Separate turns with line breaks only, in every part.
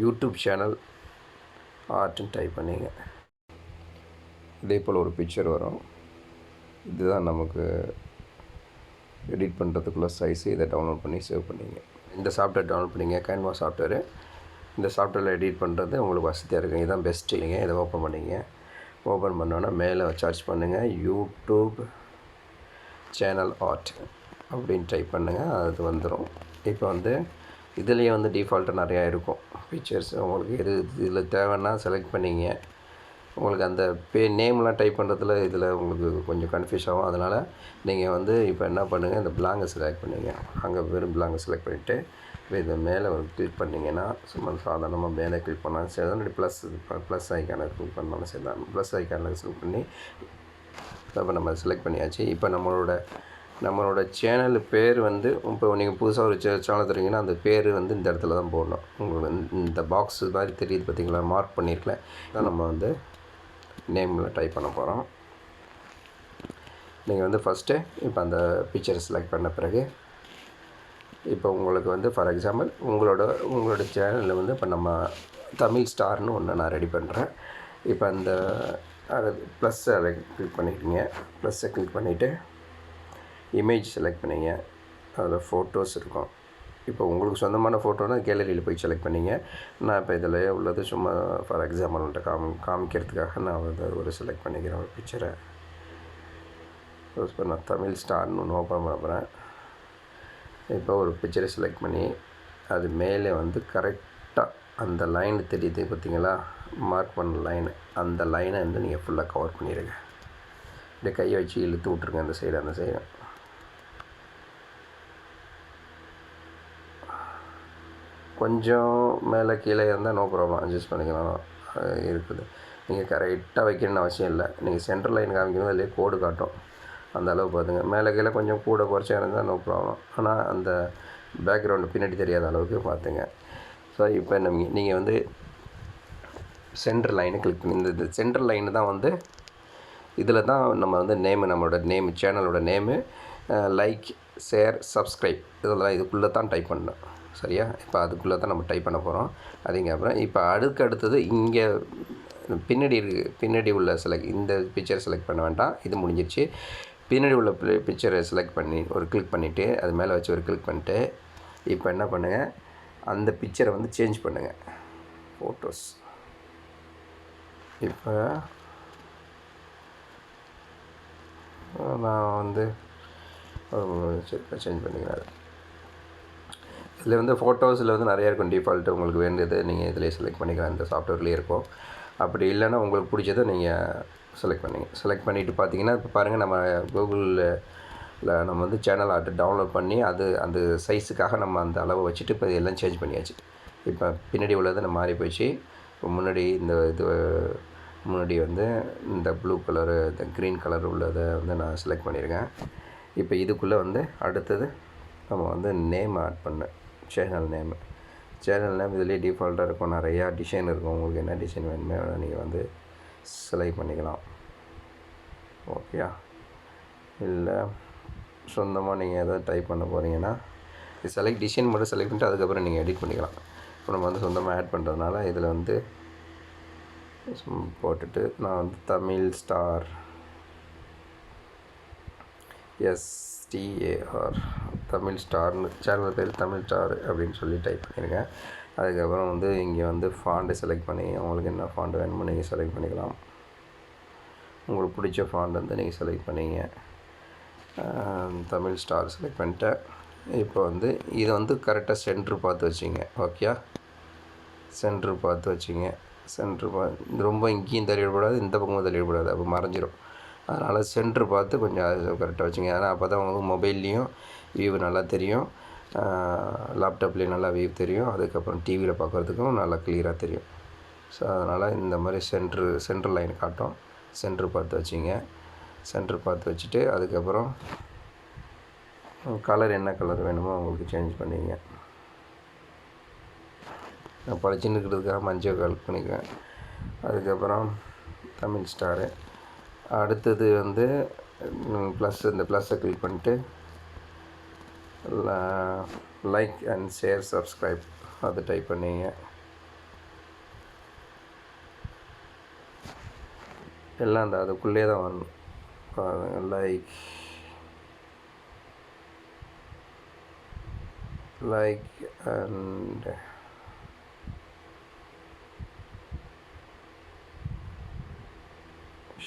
YouTube channel ஆர்ட்னு type பண்ணிங்க. இதே போல் ஒரு பிக்சர் வரும். இதுதான் நமக்கு எடிட் பண்ணுறதுக்குள்ள சைஸு. இதை டவுன்லோட் பண்ணி சேவ் பண்ணிங்க. இந்த சாஃப்ட்வேர் டவுன்லோட் பண்ணிங்க, கேன்வா சாஃப்ட்வேரு. இந்த சாஃப்ட்வேரில் எடிட் பண்ணுறது உங்களுக்கு வசதியாக இருக்குங்க. இதுதான் பெஸ்ட்டு. இல்லைங்க, இதை ஓப்பன் பண்ணிங்க. ஓப்பன் பண்ணோன்னா மேலே சர்ச் பண்ணுங்கள், யூடியூப் சேனல் ஆர்ட் அப்படின்னு டைப் பண்ணுங்கள். அது வந்துடும். இப்போ இதுலேயே டிஃபால்ட்டாக நிறையா இருக்கும் ஃபீச்சர்ஸ். உங்களுக்கு எது இதில் தேவைன்னா செலக்ட் பண்ணிங்க. உங்களுக்கு அந்த நேம்லாம் டைப் பண்ணுறதுல இதில் உங்களுக்கு கொஞ்சம் கன்ஃபியூஸ் ஆகும். அதனால் நீங்கள் இப்போ என்ன பண்ணுங்கள், இந்த பிளாங்கை செலக்ட் பண்ணிங்க. அங்கே வெறும் பிளாங்கை செலக்ட் பண்ணிவிட்டு இப்போ இது மேலே கிளிக் பண்ணிங்கன்னா சும்மா சாதாரணமாக மேலே கிளிக் பண்ணாலும் சரி தான். ப்ளஸ் ஐக்கானை கிளிக் பண்ணாலும் சரி தான். ப்ளஸ் ஐக்கானை செலக்ட் பண்ணி இப்போ நம்ம செலக்ட் பண்ணியாச்சு. இப்போ நம்மளோட சேனல் பேர் இப்போ நீங்கள் புதுசாக ஒரு சேனல் தரீங்கன்னா அந்த பேர் இந்த இடத்துல தான் போடணும். உங்களுக்கு இந்த பாக்ஸ் மாதிரி தெரியுது பார்த்தீங்களா, மார்க் பண்ணியிருக்கல. தான் நம்ம நேமில் டைப் பண்ண போகிறோம். நீங்கள் ஃபஸ்ட்டு இப்போ அந்த பிக்சரை செலக்ட் பண்ண பிறகு இப்போ உங்களுக்கு ஃபார் எக்ஸாம்பிள் உங்களோட சேனலில் இப்போ நம்ம தமிழ் ஸ்டார்னு ஒன்று நான் ரெடி பண்ணுறேன். இப்போ அந்த ப்ளஸ்ஸை கிளிக் பண்ணிக்கிங்க. ப்ளஸ்ஸை கிளிக் பண்ணிவிட்டு இமேஜ் செலக்ட் பண்ணிங்க. அதில் ஃபோட்டோஸ் இருக்கும். இப்போ உங்களுக்கு சொந்தமான ஃபோட்டோனா கேலரியில் போய் செலக்ட் பண்ணிங்க. நான் இப்போ இதில் உள்ளது சும்மா ஃபார் எக்ஸாம்பிள்கிட்ட காமிக்கிறதுக்காக நான் ஒரு செலக்ட் பண்ணிக்கிறேன் ஒரு பிக்சரை. இப்போ நான் தமிழ் ஸ்டார்னு ஒன்று ஓப்பன் பண்ண போகிறேன். இப்போ ஒரு பிக்சரை செலக்ட் பண்ணி அது மேலே கரெக்டாக அந்த லைன் தெரியுது பார்த்தீங்களா, மார்க் பண்ண லைனு, அந்த லைனை நீங்கள் ஃபுல்லாக கவர் பண்ணிடுங்க. இப்படியே கையை வச்சு இழுத்து விட்ருங்க அந்த சைடு. கொஞ்சம் மேலே கீழே இருந்தால் நோ ப்ராப்ளம், அட்ஜஸ்ட் பண்ணிக்கலாம் இருக்குது. நீங்கள் கரெக்டாக வைக்கணும்னு அவசியம் இல்லை. நீங்கள் சென்டர் லைன் காமிக்கணும், அதிலே கோடு காட்டும். அந்த அளவு பார்த்துங்க. மேலே கீழே கொஞ்சம் கூட குறைச்சா இருந்தால் நோ ப்ராப்ளம். ஆனால் அந்த பேக்ரவுண்டு பின்னாடி தெரியாத அளவுக்கு பார்த்துங்க. ஸோ இப்போ நீங்கள் சென்டர் லைனை கிளிக் பண்ணி இந்த சென்டர் லைனு தான் இதில் தான் நம்ம நேமு, நம்மளோட நேமு, சேனலோட நேமு, லைக், ஷேர், சப்ஸ்கிரைப் இதெல்லாம் இதுக்குள்ளே தான் டைப் பண்ணணும். சரியா? இப்போ அதுக்குள்ளே தான் நம்ம டைப் பண்ண போகிறோம். அதுக்கப்புறம் இப்போ அடுத்தது இங்கே பின்னாடி உள்ள இந்த பிக்சர் செலக்ட் பண்ண வேண்டாம், இது முடிஞ்சிருச்சு. பின்னாடி உள்ள பிக்சரை செலக்ட் பண்ணி ஒரு கிளிக் பண்ணிவிட்டு அது மேலே வச்சு ஒரு கிளிக் பண்ணிட்டு இப்போ என்ன பண்ணுங்கள், அந்த பிக்சரை சேஞ்ச் பண்ணுங்கள். ஃபோட்டோஸ் இப்போ நான் சேஞ்ச் பண்ணிக்கிறேன். இதில் ஃபோட்டோஸில் நிறையா இருக்கும் டிஃபால்ட்டு. உங்களுக்கு வேண்டியது நீங்கள் இதிலே செலக்ட் பண்ணிக்கலாம், இந்த சாஃப்ட்வேர்லேயே இருக்கும். அப்படி இல்லைன்னா உங்களுக்கு பிடிச்சதை நீங்கள் செலக்ட் பண்ணிவிட்டு பார்த்தீங்கன்னா இப்போ பாருங்கள், நம்ம கூகுளில் நம்ம சேனல் ஆர்ட் டவுன்லோட் பண்ணி அந்த சைஸுக்காக நம்ம அந்த அளவை வச்சுட்டு இப்போ எல்லாம் சேஞ்ச் பண்ணியாச்சு. இப்போ பின்னாடி உள்ளதை நம்ம மாறி போயிடுச்சு. இப்போ முன்னாடி முன்னாடி இந்த ப்ளூ கலரு, இந்த க்ரீன் கலர் உள்ளதை நான் செலக்ட் பண்ணியிருக்கேன். இப்போ இதுக்குள்ளே அடுத்தது நம்ம நேம் ஆட் பண்ணேன். சேனல் நேம் இதுலேயே டிஃபால்ட்டாக இருக்கும். நிறையா டிசைன் இருக்கும். உங்களுக்கு என்ன டிசைன் வேணுமே நீங்கள் செலக்ட் பண்ணிக்கலாம். ஓகேயா? இல்லை சொந்தமாக நீங்கள் எதாவது டைப் பண்ண போகிறீங்கன்னா டிசைன் மட்டும் செலக்ட் பண்ணிட்டு அதுக்கப்புறம் நீங்கள் எடிட் பண்ணிக்கலாம். இப்போ நம்ம சொந்தமாக ஆட் பண்ணுறதுனால இதில் போட்டுட்டு நான் தமிழ் ஸ்டார் STAR தமிழ் ஸ்டார்னு சேனல் பேர் தமிழ் ஸ்டார் அப்படின்னு சொல்லி டைப் பண்ணியிருக்கேன். அதுக்கப்புறம் இங்கே ஃபாண்ட்டு செலக்ட் பண்ணி உங்களுக்கு என்ன ஃபாண்ட் வேணுமோ நீங்கள் செலக்ட் பண்ணிக்கலாம். உங்களுக்கு பிடிச்ச ஃபாண்ட் நீங்கள் செலக்ட் பண்ணிங்க. தமிழ் ஸ்டார் செலக்ட் பண்ணிட்டேன். இப்போ இதை கரெக்டாக சென்ட்ரு பார்த்து வச்சிங்க. ஓகேயா? சென்ட்ரு பார்த்து வச்சிங்க. ரொம்ப இங்கேயும் தள்ளிவிடக்கூடாது, இந்த பக்கமும் தள்ளிவிடக்கூடாது, அப்போ மறைஞ்சிரும். அதனால் சென்ட்ரு பார்த்து கொஞ்சம் அது கரெக்டாக வச்சுங்க. ஏன்னா அப்போ தான் மொபைல்லையும் வியூ நல்லா தெரியும், லேப்டாப்லேயும் நல்லா வியூ தெரியும், அதுக்கப்புறம் டிவியில் பார்க்குறதுக்கும் நல்லா கிளியராக தெரியும். ஸோ அதனால் இந்த மாதிரி சென்ட்ரு லைன் காட்டும். சென்ட்ரு பார்த்து வச்சிங்க. சென்ட்ரு பார்த்து வச்சுட்டு அதுக்கப்புறம் கலர் என்ன கலர் வேணுமோ உங்களுக்கு சேஞ்ச் பண்ணிங்க. நான் பளிச்சுன்னு இருக்கிறதுக்காக மஞ்சள் கலர் பண்ணிக்குவேன். அதுக்கப்புறம் தமிழ் ஸ்டாரு. அடுத்தது ப்ளஸ், இந்த ப்ளஸ்ஸை கிளிக் பண்ணிட்டு லைக் அண்ட் ஷேர் சப்ஸ்கிரைப் அது டைப் பண்ணிங்க. எல்லாம் அந்த அதுக்குள்ளே தான் வரணும். Like and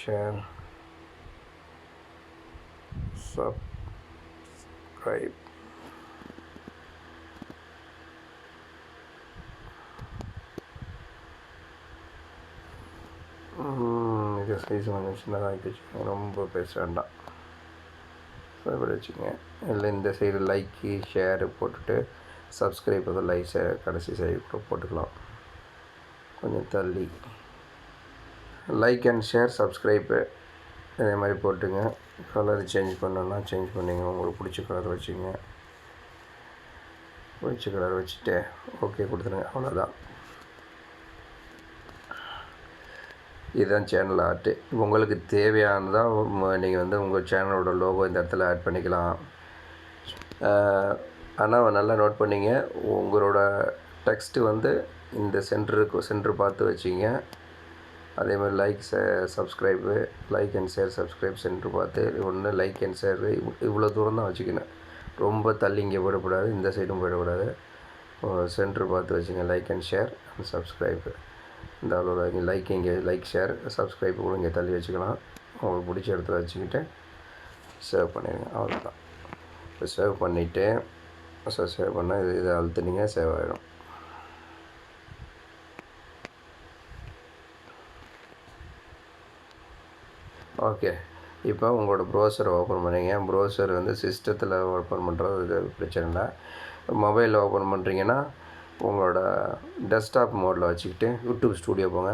share subscribe. இது சைஸ் கொஞ்சம் சின்னதாக ஆக்கி வச்சுக்கோங்க, ரொம்ப பேச வேண்டாம். ஸோ இப்படி வச்சுக்கோங்க. இல்லை இந்த சைடு லைக்கு ஷேரு போட்டுட்டு சப்ஸ்கிரைப் வந்து லைக் ஷேர் கடைசி சைடு கூட போட்டுக்கலாம். கொஞ்சம் தள்ளி லைக் அண்ட் ஷேர் சப்ஸ்கிரைப்பு இதே மாதிரி போட்டுங்க. கலர் சேஞ்ச் பண்ணணுன்னா சேஞ்ச் பண்ணிங்க, உங்களுக்கு பிடிச்ச கலர் வச்சுங்க. பிடிச்ச கலர் வச்சுட்டு ஓகே கொடுத்துருங்க, அவ்வளோதான். இதுதான் சேனல் ஆர்ட்டு. உங்களுக்கு தேவையானதாக நீங்கள் வந்து உங்கள் சேனலோட லோகோ இந்த இடத்துல ஆட் பண்ணிக்கலாம். ஆனால் நல்லா நோட் பண்ணிங்க, உங்களோட டெக்ஸ்ட்டு வந்து இந்த சென்ட்ரு பார்த்து வச்சிங்க. அதே மாதிரி like subscribe like and share subscribe centre பார்த்து ஒன்று லைக் அண்ட் ஷேர் இவ்வளோ தூரம் தான் வச்சுக்கணும். ரொம்ப தள்ளி இங்கே போயிடக்கூடாது, இந்த சைடும் போயிடக்கூடாது. சென்ட்ரு பார்த்து வச்சுங்க. Like and share and subscribe இந்த அவ்வளோ லைக் இங்கே லைக் ஷேர் சப்ஸ்கிரைப் கூட இங்கே தள்ளி வச்சுக்கலாம். உங்களுக்கு பிடிச்ச இடத்துல வச்சுக்கிட்டு சேவ் பண்ணிடுங்க, அவ்வளோதான். இப்போ சேவ் பண்ணிவிட்டு சேவ் பண்ணால் இதை அழுத்துனீங்க, சேவ் ஆகிடும். ஓகே, இப்போ உங்களோட ப்ரௌசரை ஓப்பன் பண்ணிங்க. ப்ரௌசர் வந்து சிஸ்டத்தில் ஓப்பன் பண்ணுறது பிரச்சனை இல்லை. மொபைலில் ஓப்பன் பண்ணுறீங்கன்னா உங்களோட டெஸ்க்டாப் மோடில் வச்சுக்கிட்டு யூடியூப் ஸ்டூடியோ போங்க.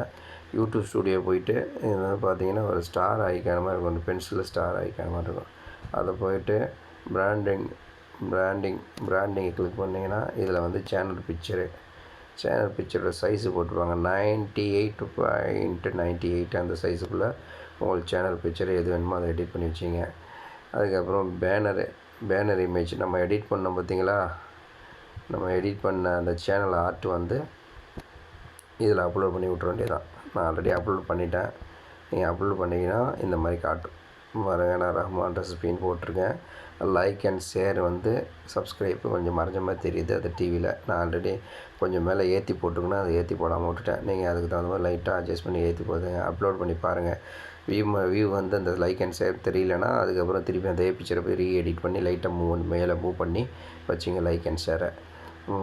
யூடியூப் ஸ்டூடியோ போயிட்டு இது வந்து பார்த்தீங்கன்னா ஒரு ஸ்டார் ஐக்கான மாதிரி இருக்கும், பென்சிலில் ஸ்டார் ஐக்கான மாதிரி இருக்கும். அதை போயிட்டு பிராண்டிங் கிளிக் பண்ணிங்கன்னா இதில் வந்து சேனல் பிக்சரோட சைஸு போட்டுருவாங்க. 98x98 அந்த சைஸுக்குள்ளே உங்களுக்கு சேனல் பிக்சர் எது வேணுமோ அதை எடிட் பண்ணி வச்சிங்க. அதுக்கப்புறம் பேனர் இமேஜ் நம்ம எடிட் பண்ணோம் பார்த்தீங்களா, நம்ம எடிட் பண்ண அந்த சேனல் ஆர்ட் வந்து இதில் அப்லோட் பண்ணி விட்ற வேண்டியதான். நான் ஆல்ரெடி அப்லோட் பண்ணிட்டேன். நீங்கள் அப்லோட் பண்ணிங்கன்னா இந்த மாதிரி காட்டும். பாருங்க, நான் ரஹ்மான் ரெசிபின்னு போட்டிருக்கேன். லைக் அண்ட் ஷேர் வந்து சப்ஸ்கிரைப்பு கொஞ்சம் மறைஞ்ச மாதிரி தெரியுது அது டிவியில். நான் ஆல்ரெடி கொஞ்சம் மேலே ஏற்றி போட்டுக்கணும், அதை ஏற்றி போடாமல் விட்டுட்டேன். நீங்கள் அதுக்கு தகுந்த மாதிரி லைட்டாக அட்ஜஸ்ட் பண்ணி ஏற்றி போதுங்க. அப்லோட் பண்ணி பாருங்கள். வியூ வந்து அந்த லைக் அண்ட் ஷேர் தெரியலனா அதுக்கப்புறம் திருப்பி அந்த பிக்சரை போய் எடிட் பண்ணி லைட்டாக மேலே மூவ் பண்ணி வச்சிங்க லைக் அண்ட் ஷேரை.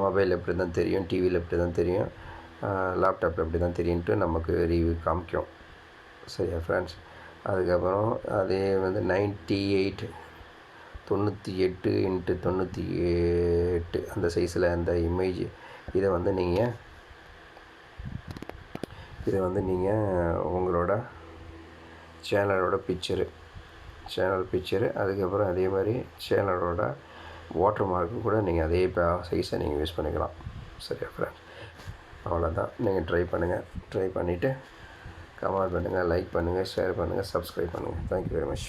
மொபைலில் எப்படி தான் தெரியும், டிவியில் எப்படி தான் தெரியும், லேப்டாப்பில் எப்படி தான் தெரியுன்ட்டு நமக்கு ரிவ்யூ காமிக்கும். சரியா ஃப்ரெண்ட்ஸ்? அதுக்கப்புறம் அதே வந்து 98x98 அந்த சைஸில் அந்த இமேஜ் இதை வந்து நீங்கள் உங்களோட சேனலோட சேனல் பிக்சரு அதுக்கப்புறம் அதே மாதிரி சேனலோட வாட்டர் மார்க்கு கூட நீங்கள் அதே சைஸை நீங்கள் யூஸ் பண்ணிக்கலாம். சரியா ஃப்ரெண்ட்ஸ்? அவ்வளோதான். நீங்கள் ட்ரை பண்ணிவிட்டு கமெண்ட் பண்ணுங்கள், லைக் பண்ணுங்கள், ஷேர் பண்ணுங்கள், சப்ஸ்கிரைப் பண்ணுங்கள். Thank you very much.